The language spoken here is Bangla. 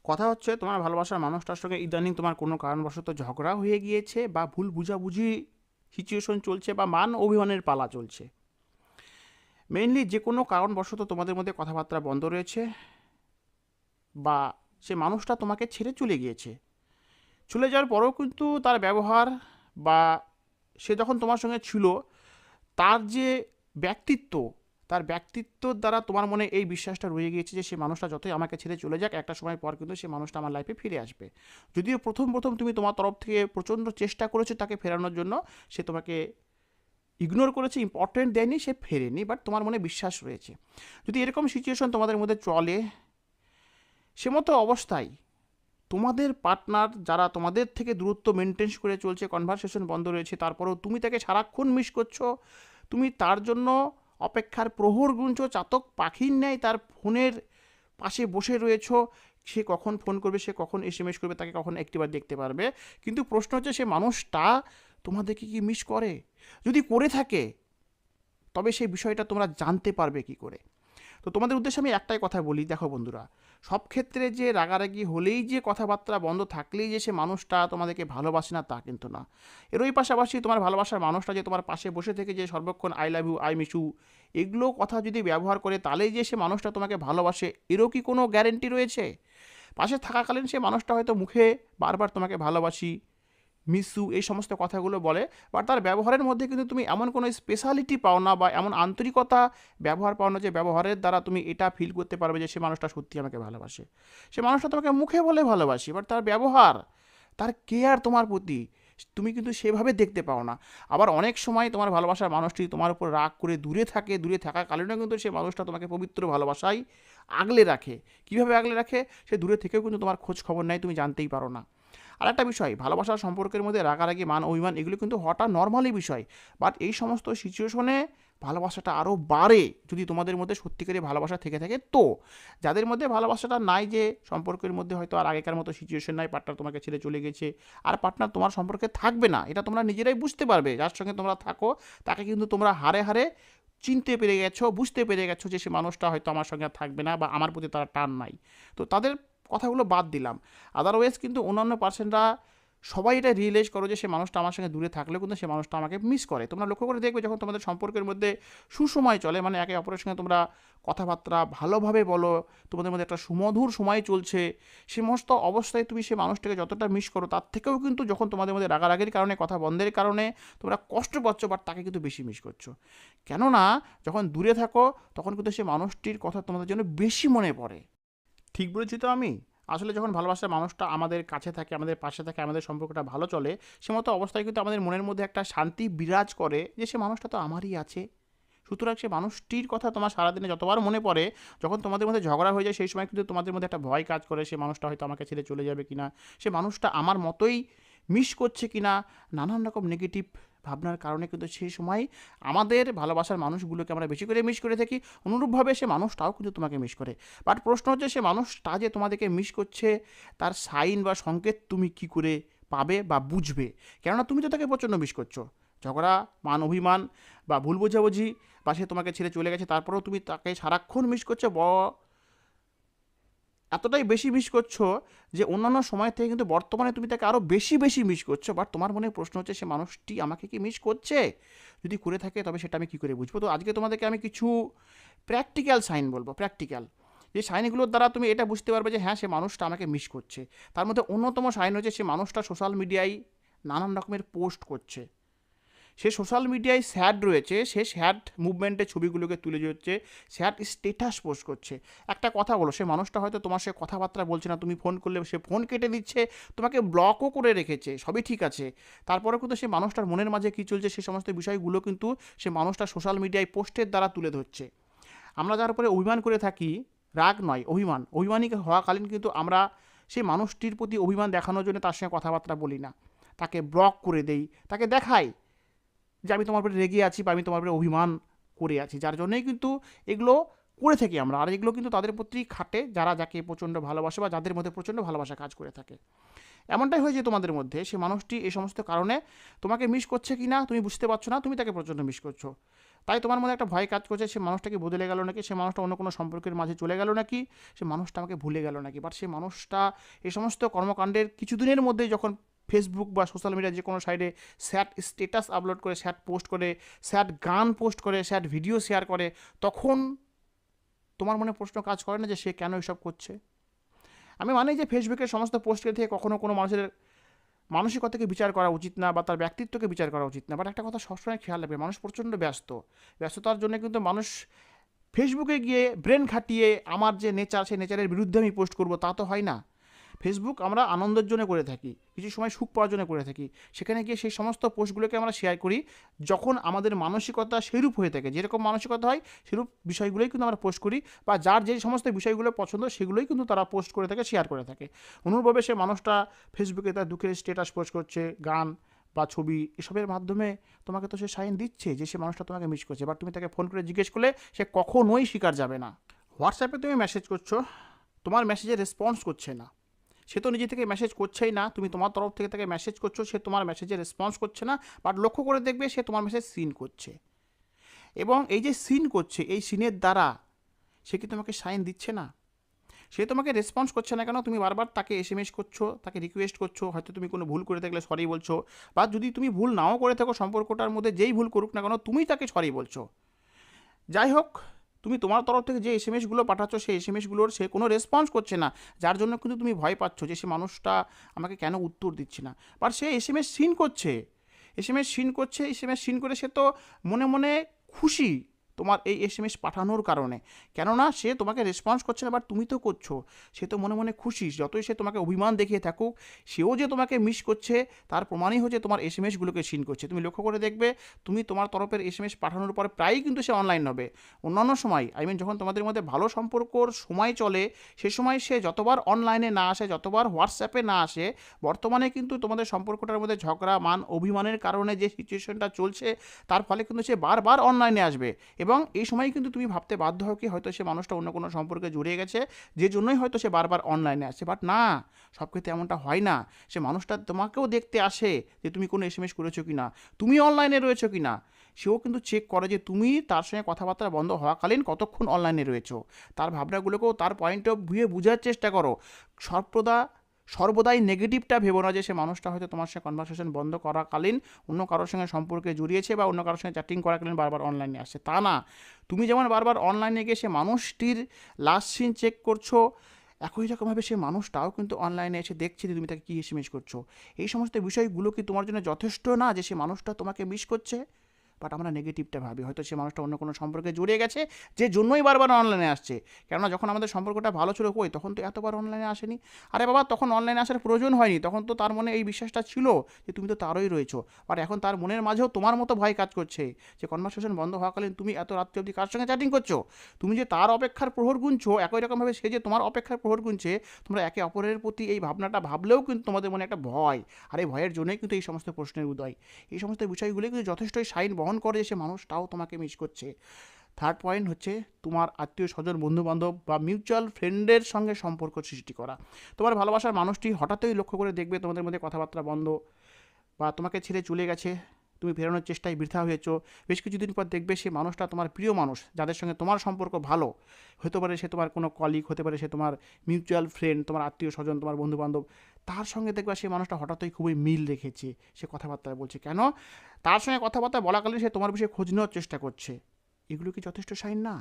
কথা হচ্ছে তোমার ভালোবাসার মানুষটার সঙ্গে ইদানিং তোমার কোনো কারণবশত ঝগড়া হয়ে গিয়েছে বা ভুল বুঝাবুঝি সিচুয়েশন চলছে বা মান অভিমানের পালা চলছে। মেইনলি যে কোনো কারণবশত তোমাদের মধ্যে কথাবার্তা বন্ধ রয়েছে, বা সে মানুষটা তোমাকে ছেড়ে চলে গিয়েছে। চলে যাওয়ার পরেও কিন্তু তার ব্যবহার বা সে যখন তোমার সঙ্গে ছিল তার যে ব্যক্তিত্ব, তার ব্যক্তিত্বর দ্বারা তোমার মনে এই বিশ্বাসটা রয়ে গিয়েছে যে সে মানুষটা যতই আমাকে ছেড়ে চলে যাক, একটা সময় পর কিন্তু সে মানুষটা আমার লাইফে ফিরে আসবে। যদিও প্রথম প্রথম তুমি তোমার তরফ থেকে প্রচণ্ড চেষ্টা করেছো তাকে ফেরানোর জন্য, সে তোমাকে ইগনোর করেছে, ইম্পর্টেন্ট দেয়নি, সে ফেরেনি, বাট তোমার মনে বিশ্বাস রয়েছে। যদি এরকম সিচুয়েশন তোমাদের মধ্যে চলে, সে মতো অবস্থায় তোমাদের পার্টনার যারা তোমাদের থেকে দূরত্ব মেনটেন করে চলছে, কনভারসেশন বন্ধ রয়েছে, তারপরেও তুমি তাকে সারাক্ষণ মিস করছো, তুমি তার জন্য অপেক্ষার প্রহর গুনছো, চাতক পাখির ন্যায় তার ফোনের পাশে বসে রয়েছো, সে কখন ফোন করবে, সে কখন এসএমএস করবে, তাকে কখন একটিবার দেখতে পারবে। কিন্তু প্রশ্ন হচ্ছে সে মানুষটা তোমাদেরকে কি মিস করে? যদি করে থাকে তবে সেই বিষয়টা তোমরা জানতে পারবে কি করে? তো তোমাদের উদ্দেশ্যে আমি একটাই কথা বলি, দেখো বন্ধুরা, সব ক্ষেত্রে যে রাগারাগি হলেই যে কথাবার্তা বন্ধ থাকলেই যে সে মানুষটা তোমাদেরকে ভালোবাসে না তা কিন্তু না। এরই পাশাপাশি তোমার ভালোবাসার মানুষটা যে তোমার পাশে বসে থেকে যে সর্বক্ষণ I love you, I miss you এগুলো কথা যদি ব্যবহার করে তাহলেই যে সে মানুষটা তোমাকে ভালোবাসে, এরও কি কোনো গ্যারেন্টি রয়েছে? পাশে থাকাকালীন সে মানুষটা হয়তো মুখে বারবার তোমাকে ভালোবাসি, মিসু এই সমস্ত কথাগুলো বলে, বাট তার ব্যবহারের মধ্যে কিন্তু তুমি এমন কোনো স্পেশালিটি পাও না বা এমন আন্তরিকতা ব্যবহার পাও না যে ব্যবহারের দ্বারা তুমি এটা ফিল করতে পারবে যে সে মানুষটা সত্যি আমাকে ভালোবাসে। সে মানুষটা তোমাকে মুখে বলে ভালোবাসি, বাট তার ব্যবহার, তার কেয়ার তোমার প্রতি তুমি কিন্তু সেভাবে দেখতে পাও না। আবার অনেক সময় তোমার ভালোবাসার মানুষটি তোমার উপর রাগ করে দূরে থাকে, দূরে থাকার কারণেও কিন্তু সে মানুষটা তোমাকে পবিত্র ভালোবাসায় আগলে রাখে। কীভাবে আগলে রাখে? সে দূরে থেকেও কিন্তু তোমার খোঁজ খবর নেয়, তুমি জানতেই পারো না। আর একটা বিষয়, ভালোবাসার সম্পর্কের মধ্যে রাগারাগি, মান অভিমান এগুলো কিন্তু হওয়াটা নর্মালি বিষয়, বাট এই সমস্ত সিচুয়েশনে ভালোবাসাটা আরও বাড়ে যদি তোমাদের মধ্যে সত্যিকারের ভালোবাসা থেকে থাকে। তো যাদের মধ্যে ভালোবাসাটা নাই, যে সম্পর্কের মধ্যে হয়তো আর আগেকার মতো সিচুয়েশন নাই, পার্টনার তোমাকে ছেড়ে চলে গেছে, আর পার্টনার তোমার সম্পর্কে থাকবে না, এটা তোমরা নিজেরাই বুঝতে পারবে। যার সঙ্গে তোমরা থাকো তাকে কিন্তু তোমরা হারে হারে চিনতে পেরে গেছো, বুঝতে পেরে গেছো যে সে মানুষটা হয়তো আমার সঙ্গে আর থাকবে না বা আমার প্রতি তার টান নাই। তো তাদের কথাগুলো বাদ দিলাম, আদারওয়াইজ কিন্তু অন্যান্য পার্সেন্টরা সবাই এটা রিয়েলাইজ করো যে সে মানুষটা আমার সঙ্গে দূরে থাকলেও কিন্তু সে মানুষটা আমাকে মিস করে। তোমরা লক্ষ্য করে দেখবে যখন তোমাদের সম্পর্কের মধ্যে সুসময় চলে, মানে একে অপরের সঙ্গে তোমরা কথাবার্তা ভালোভাবে বলো, তোমাদের মধ্যে একটা সুমধুর সময় চলছে, সে সমস্ত অবস্থায় তুমি সে মানুষটাকে যতটা মিস করো তার থেকেও কিন্তু যখন তোমাদের মধ্যে রাগারাগির কারণে, কথা বন্ধের কারণে তোমরা কষ্ট পাচ্ছ, বাট তাকে কিন্তু বেশি মিস করছো। কেননা যখন দূরে থাকো তখন কিন্তু সে মানুষটির কথা তোমাদের জন্য বেশি মনে পড়ে। ঠিক বলেছি তো আমি? আসলে যখন ভালোবাসার মানুষটা আমাদের কাছে থাকে, আমাদের পাশে থাকে, আমাদের সম্পর্কটা ভালো চলে, সে মতো অবস্থায় কিন্তু আমাদের মনের মধ্যে একটা শান্তি বিরাজ করে যে সে মানুষটা তো আমারই আছে। সুতরাং সে মানুষটির কথা তোমার সারাদিনে যতবার মনে পড়ে, যখন তোমাদের মধ্যে ঝগড়া হয়ে যায় সেই সময় কিন্তু তোমাদের মধ্যে একটা ভয় কাজ করে, সে মানুষটা হয়তো আমাকে ছেড়ে চলে যাবে কিনা, সে মানুষটা আমার মতোই মিস করছে কিনা, নানান রকম নেগেটিভ ভাবনার কারণে কিন্তু সেই সময় আমাদের ভালোবাসার মানুষগুলোকে আমরা বেশি করে মিস করে থাকি। অনুরূপভাবে সে মানুষটাও কিন্তু তোমাকে মিস করে। বাট প্রশ্ন হচ্ছে সে মানুষটা যে তোমাদেরকে মিস করছে তার সাইন বা সংকেত তুমি কি করে পাবে বা বুঝবে? কেননা তুমি তো তাকে প্রচণ্ড মিস করছো। ঝগড়া, মান অভিমান বা ভুল বোঝাবুঝি, বা সে তোমাকে ছেড়ে চলে গেছে তারপরেও তুমি তাকে সারাক্ষণ মিস করছো, এতটাই বেশি মিস করছো যে অন্যান্য সময় থেকে কিন্তু বর্তমানে তুমি তাকে আরও বেশি বেশি মিস করছো। বাট তোমার মনে প্রশ্ন হচ্ছে সে মানুষটি আমাকে কি মিস করছে? যদি করে থাকে তবে সেটা আমি কী করে বুঝবো? তো আজকে তোমাদেরকে আমি কিছু প্র্যাকটিক্যাল সাইন বলবো, প্র্যাকটিক্যাল যে সাইনগুলোর দ্বারা তুমি এটা বুঝতে পারবে যে হ্যাঁ সে মানুষটা আমাকে মিস করছে। তার মধ্যে অন্যতম সাইন হচ্ছে সে মানুষটা সোশ্যাল মিডিয়ায় নানান রকমের পোস্ট করছে, সে সোশ্যাল মিডিয়ায় স্যাড রয়েছে, সে স্যাড মুভমেন্টের ছবিগুলোকে তুলে ধরছে, স্যাড স্টেটাস পোস্ট করছে। একটা কথা বলো, সে মানুষটা হয়তো তোমার সে কথাবার্তা বলছে না, তুমি ফোন করলে সে ফোন কেটে দিচ্ছে, তোমাকে ব্লকও করে রেখেছে, সবই ঠিক আছে, তারপরে কিন্তু সে মানুষটার মনের মাঝে কী চলছে সে সমস্ত বিষয়গুলো কিন্তু সে মানুষটা সোশ্যাল মিডিয়ায় পোস্টের দ্বারা তুলে ধরছে। আমরা যার উপরে অভিমান করে থাকি, রাগ নয় অভিমান, অভিমানী হওয়াকালীন কিন্তু আমরা সেই মানুষটির প্রতি অভিমান দেখানোর জন্য তার সঙ্গে কথাবার্তা বলি না, তাকে ব্লক করে দেই, তাকে দেখাই যে আমি তোমার উপরে রেগে আছি বা আমি তোমার উপরে অভিমান করে আছি, যার জন্যই কিন্তু এগুলো করে থাকি আমরা। আর এগুলো কিন্তু তাদের প্রতি খাটে যারা যাকে প্রচণ্ড ভালোবাসে বা যাদের মধ্যে প্রচণ্ড ভালোবাসা কাজ করে থাকে। এমনটাই হয়েছে তোমাদের মধ্যে, সে মানুষটি এই সমস্ত কারণে তোমাকে মিস করছে কি না তুমি বুঝতে পারছো না, তুমি তাকে প্রচণ্ড মিস করছো। তাই তোমার মধ্যে একটা ভয় কাজ করছে, সে মানুষটাকে বদলে গেল নাকি, সে মানুষটা অন্য কোনো সম্পর্কের মাঝে চলে গেল নাকি, সে মানুষটা আমাকে ভুলে গেল নাকি। বাট সে মানুষটা এই সমস্ত কর্মকাণ্ডের কিছুদিনের মধ্যেই যখন ফেসবুক বা সোশ্যাল মিডিয়া যে কোনো সাইডে স্যাড স্টেটাস আপলোড করে, স্যাড পোস্ট করে, স্যাড গান পোস্ট করে, স্যাড ভিডিও শেয়ার করে, তখন তোমার মনে প্রশ্ন কাজ করে না যে সে কেন এসব করছে? আমি মানি যে ফেসবুকের সমস্ত পোস্টের থেকে কখনো কোনো মানুষের মানসিকতাকে বিচার করা উচিত না বা তার ব্যক্তিত্বকে বিচার করা উচিত না। বাট একটা কথা সবসময় খেয়াল রাখবে, মানুষ প্রচণ্ড ব্যস্ততার জন্য কিন্তু মানুষ ফেসবুকে গিয়ে ব্রেন খাটিয়ে আমার যে নেচার, সেই নেচারের বিরুদ্ধে আমি পোস্ট করব, তা তো হয় না। ফেসবুক আমরা আনন্দের জন্য করে থাকি, কিছু সময় সুখ পাওয়ার জন্য করে থাকি। সেখানে গিয়ে সেই সমস্ত পোস্টগুলোকে আমরা শেয়ার করি যখন আমাদের মানসিকতা সেইরূপ হয়ে থাকে, যেরকম মানসিকতা হয় সেরূপ বিষয়গুলোই কিন্তু আমরা পোস্ট করি, বা যার যে সমস্ত বিষয়গুলো পছন্দ সেগুলোই কিন্তু তারা পোস্ট করে থাকে, শেয়ার করে থাকে। অনুরূপভাবে সে মানুষটা ফেসবুকে তার দুঃখের স্ট্যাটাস পোস্ট করছে, গান বা ছবি, এসবের মাধ্যমে তোমাকে তো সে সাইন দিচ্ছে যে সে মানুষটা তোমাকে মিস করছে। বাট তুমি তাকে ফোন করে জিজ্ঞেস করলে সে কখনোই স্বীকার যাবে না। হোয়াটসঅ্যাপে তুমি মেসেজ করছো, তোমার মেসেজে রেসপন্স করছে না, সে তো নিজে থেকে মেসেজ করছেই না, তুমি তোমার তরফ থেকে তাকে মেসেজ করছো, সে তোমার মেসেজে রেসপন্স করছে না। বাট লক্ষ্য করে দেখবে সে তোমার মেসেজ সিন করছে, এবং এই যে সিন করছে, এই সিনের দ্বারা সে কি তোমাকে সাইন দিচ্ছে না? সে তোমাকে রেসপন্স করছে না কেন? তুমি বারবার তাকে এসএমএস করছো, তাকে রিকোয়েস্ট করছো, হয়তো তুমি কোনো ভুল করে থাকলে সরি বলছো, বা যদি তুমি ভুল নাও করে থাকো, সম্পর্কটার মধ্যে যেই ভুল করুক না কেন তুমি তাকে সরি বলছো। যাই হোক, তুমি তোমার তরফ থেকে যে এসএমএসগুলো পাঠাচ্ছ, সেই এসএমএসগুলোর সে কোনো রেসপন্স করছে না, যার জন্য কিন্তু তুমি ভয় পাচ্ছ যে সে মানুষটা আমাকে কেন উত্তর দিচ্ছে না। বাট সে এসএমএস সিন করছে, এসএমএস সিন করে সে তো মনে মনে খুশি তোমার এই এসএমএস পাঠানোর কারণে, কেননা সে তোমাকে রেসপন্স করছে না, বাট তুমি তো করছো। সে তো মনে মনে খুশি, যতই সে তোমাকে অভিমান দেখিয়ে থাকুক, সেও যে তোমাকে মিস করছে তার প্রমাণই হচ্ছে তোমার এসএমএসগুলোকে সিন করছে। তুমি লক্ষ্য করে দেখবে, তুমি তোমার তরফের এসএমএস পাঠানোর পরে প্রায়ই কিন্তু সে অনলাইন হবে। অন্যান্য সময়, যখন তোমাদের মধ্যে ভালো সম্পর্কর সময় চলে, সে সময় সে যতবার অনলাইনে না আসে, যতবার হোয়াটসঅ্যাপে না আসে, বর্তমানে কিন্তু তোমাদের সম্পর্কটার মধ্যে ঝগড়া, মান অভিমানের কারণে যে সিচুয়েশনটা চলছে, তার ফলে কিন্তু সে বারবার অনলাইনে আসবে। এবং এই সময় কিন্তু তুমি ভাবতে বাধ্য হও কি হয়তো সে মানুষটা অন্য কোনো সম্পর্কে জড়িয়ে গেছে, যে জন্যই হয়তো সে বারবার অনলাইনে আসছে। বাট না, সব ক্ষেত্রে এমনটা হয় না। সে মানুষটা তোমাকেও দেখতে আসে যে তুমি কোনো এসএমএস করেছো কি না, তুমি অনলাইনে রয়েছো কি না। সেও কিন্তু চেক করে যে তুমি তার সঙ্গে কথাবার্তা বন্ধ হওয়াকালীন কতক্ষণ অনলাইনে রয়েছো। তার ভাবনাগুলোকেও তার পয়েন্ট অফ ভিউয়ে বোঝার চেষ্টা করো। সর্বদাই নেগেটিভটা ভেবো না যে সে মানুষটা হয়তো তোমার সঙ্গে কনভারসেশন বন্ধ করাকালীন অন্য কারোর সঙ্গে সম্পর্কে জড়িয়েছে বা অন্য কারোর সঙ্গে চ্যাটিং করাকালীন বারবার অনলাইনে আসছে, তা না। তুমি যেমন বারবার অনলাইনে গিয়ে সে মানুষটির লাস্ট সিন চেক করছো, একই রকমভাবে সে মানুষটাও কিন্তু অনলাইনে এসে দেখছে যে তুমি তাকে কী এসএমএস করছো। এই সমস্ত বিষয়গুলো কি তোমার জন্য যথেষ্ট না যে সে মানুষটা তোমাকে মিস করছে? বাট আমরা নেগেটিভটা ভাবি, হয়তো সে মানুষটা অন্য কোনো সম্পর্কে জড়িয়ে গেছে, যে জন্যই বারবার অনলাইনে আসছে। কেননা যখন আমাদের সম্পর্কটা ভালো ছিল, কই তখন তো এতবার অনলাইনে আসেনি। আরে বাবা, তখন অনলাইনে আসার প্রয়োজন হয়নি, তখন তো তার মনে এই বিশ্বাসটা ছিল যে তুমি তো তারই রয়েছো। বাট এখন তার মনের মাঝেও তোমার মতো ভয় কাজ করছে যে কনভারসেশন বন্ধ হওয়াকালীন তুমি এত রাত্রি অবধি কার সঙ্গে চ্যাটিং করছো। তুমি যে তার অপেক্ষার প্রহর গুনছো, একই রকমভাবে সে যে তোমার অপেক্ষার প্রহর গুনছে, তোমরা একে অপরের প্রতি এই ভাবনাটা ভাবলেও কিন্তু তোমাদের মনে একটা ভয়, আর এই ভয়ের জন্যই কিন্তু এই সমস্ত প্রশ্নের উদয়। এই সমস্ত বিষয়গুলি কিন্তু যথেষ্টই সাইন বহন করে যে সে মানুষটাও তোমাকে মিস করছে। থার্ড পয়েন্ট হচ্ছে তোমার আত্মীয় স্বজন, বন্ধুবান্ধব বা মিউচুয়াল ফ্রেন্ডের সঙ্গে সম্পর্ক সৃষ্টি করা। তোমার ভালোবাসার মানুষটি হঠাৎই লক্ষ্য করে দেখবে তোমাদের মধ্যে কথাবার্তা বন্ধ, বা তোমাকে ছেড়ে চলে গেছে, তুমি ফেরানোর চেষ্টায় বৃথা হয়েছ। বেশ কিছুদিন পর দেখবে সে মানুষটা তোমার প্রিয় মানুষ, যাদের সঙ্গে তোমার সম্পর্ক ভালো, হতে পারে সে তোমার কোনো কলিগ, হতে পারে সে তোমার মিউচুয়াল ফ্রেন্ড, তোমার আত্মীয় স্বজন, তোমার বন্ধুবান্ধব, তার সঙ্গে দেখবা সে মানুষটা হঠাৎই খুবই মিল রেখেছে, সে কথাবার্তা বলছে। কেন? তার সঙ্গে কথাবার্তা বলাকালীন সে তোমার বিষয়ে খোঁজ নেওয়ার চেষ্টা করছে। এগুলো কি যথেষ্ট সাইন না?